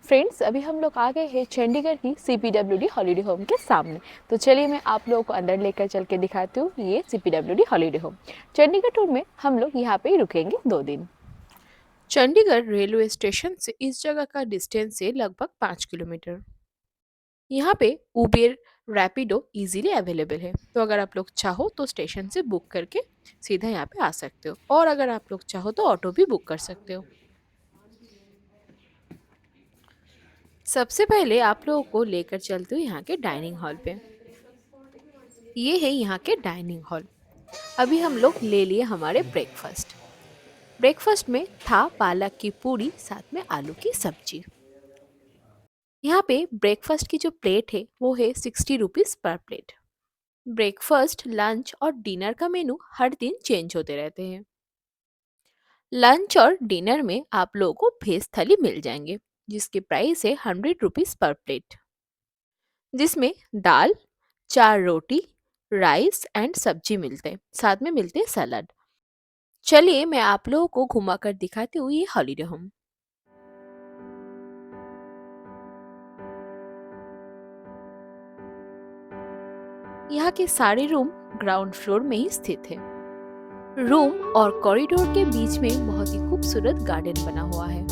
Friends, अभी हम लोग आ गए हैं चंडीगढ़ की CPWD हॉलीडे होम के सामने। तो चलिए मैं आप लोगों को अंदर लेकर चल के दिखाती हूँ ये CPWD holiday home. Chandigarh tour में हम लोग यहाँ पे ही रुकेंगे 2 दिन। चंडीगढ़ रेलवे स्टेशन से इस जगह का डिस्टेंस है लगभग 5 किलोमीटर। यहाँ पे उबेर रैपिडो इजीली अवेलेबल है, तो अगर आप लोग चाहो तो स्टेशन से बुक करके सीधा यहाँ पे आ सकते हो, और अगर आप लोग चाहो तो ऑटो भी बुक कर सकते हो। सबसे पहले आप लोगों को लेकर चलते हो यहाँ के डाइनिंग हॉल पे। ये है यहाँ के डाइनिंग हॉल। अभी हम लोग ले लिए हमारे ब्रेकफास्ट। ब्रेकफास्ट में था पालक की पूरी साथ में आलू की सब्जी। यहाँ पे ब्रेकफास्ट की जो प्लेट है वो है 60 rupees per plate. Breakfast, lunch और डिनर का मेनू हर दिन चेंज होते रहते हैं। लंच और डिनर में आप लोगों को भेज थाली मिल जाएंगे, जिसकी प्राइस है 100 रुपीज पर प्लेट, जिसमें दाल, 4 रोटी, राइस एंड सब्जी मिलते हैं, साथ में मिलते हैं सलाद। चलिए मैं आप लोगों को घुमाकर दिखाती हूँ ये हॉलीडे होम। यहाँ के सारे रूम ग्राउंड फ्लोर में ही स्थित है। रूम और कॉरिडोर के बीच में बहुत ही खूबसूरत गार्डन बना हुआ है।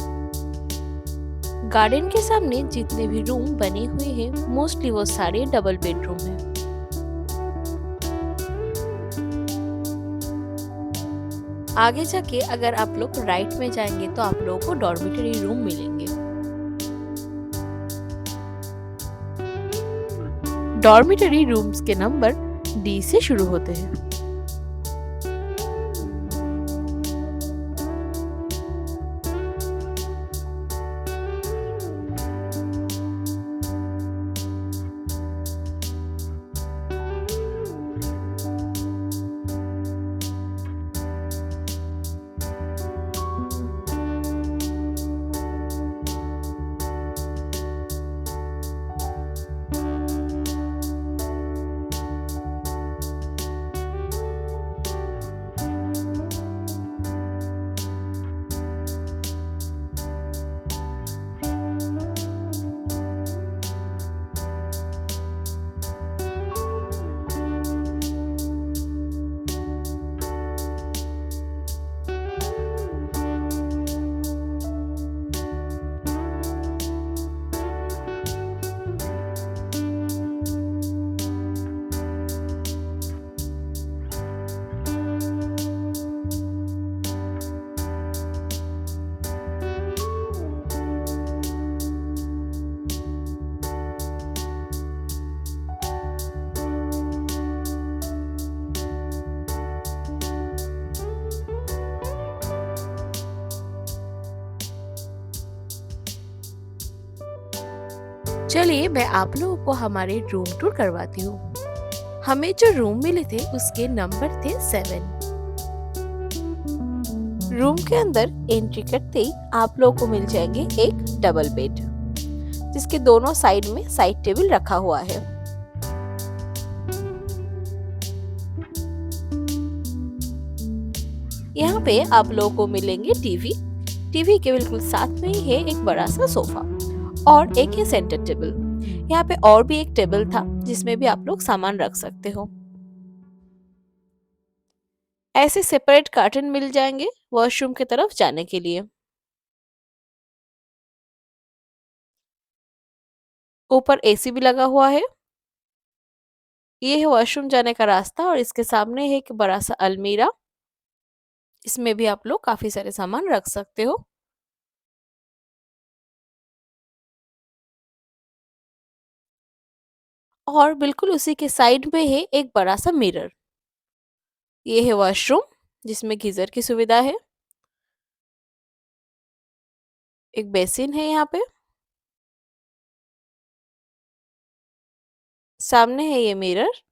गार्डन के सामने जितने भी रूम बने हुए हैं मोस्टली वो सारे डबल बेडरूम हैं। आगे जाके अगर आप लोग राइट में जाएंगे तो आप लोगों को डॉर्मिटरी रूम मिलेंगे। डॉर्मिटरी रूम्स के नंबर D से शुरू होते हैं। चलिए मैं आप लोगों को हमारे रूम टूर करवाती हूँ। हमें जो रूम मिले थे उसके नंबर थे 7। रूम के अंदर एंट्री करते ही आप लोगों को मिल जाएंगे एक डबल बेड, जिसके दोनों साइड में साइड टेबल रखा हुआ है। यहाँ पे आप लोगों को मिलेंगे टीवी। टीवी के बिल्कुल साथ में ही है एक बड़ा सा सोफा और एक है सेंटर टेबल। यहाँ पे और भी एक टेबल था जिसमें भी आप लोग सामान रख सकते हो। ऐसे सेपरेट कर्टन मिल जाएंगे वॉशरूम की तरफ जाने के लिए। ऊपर AC भी लगा हुआ है। ये है वॉशरूम जाने का रास्ता और इसके सामने है एक बड़ा सा अलमीरा। इसमें भी आप लोग काफी सारे सामान रख सकते हो। और बिल्कुल उसी के साइड में है एक बड़ा सा मिरर। ये है वॉशरूम जिसमें गीजर की सुविधा है। एक बेसिन है यहाँ पे। सामने है ये मिरर।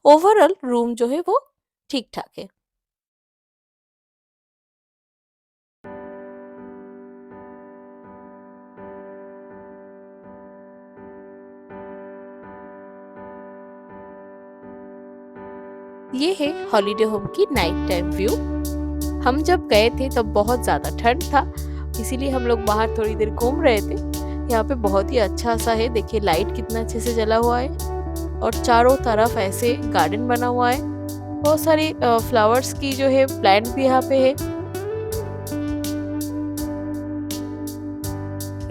ओवरऑल रूम जो है वो ठीक ठाक है। ये है हॉलीडे होम की नाइट टाइम व्यू। हम जब गए थे तब बहुत ज़्यादा ठंड था, इसीलिए हम लोग बाहर थोड़ी देर घूम रहे थे। यहाँ पे बहुत ही अच्छा सा है, देखिए लाइट कितना अच्छे से जला हुआ है और चारों तरफ ऐसे गार्डन बना हुआ है। बहुत सारे फ्लावर्स की जो है प्लांट भी यहाँ पे है।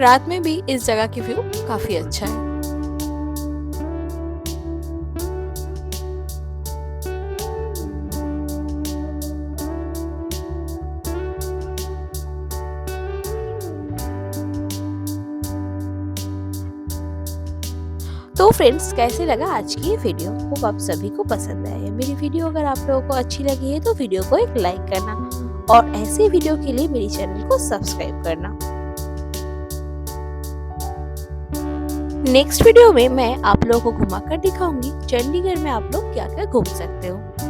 रात में भी इस जगह की व्यू काफी अच्छा है। तो फ्रेंड्स, कैसे लगा आज की ये वीडियो? होप आप सभी को पसंद आया है। मेरी वीडियो अगर आप लोगों को अच्छी लगी है तो वीडियो को एक लाइक करना और ऐसे वीडियो के लिए मेरी चैनल को सब्सक्राइब करना। नेक्स्ट वीडियो में मैं आप लोगों को घुमाकर दिखाऊंगी चंडीगढ़ में आप लोग क्या क्या घूम सकते हो।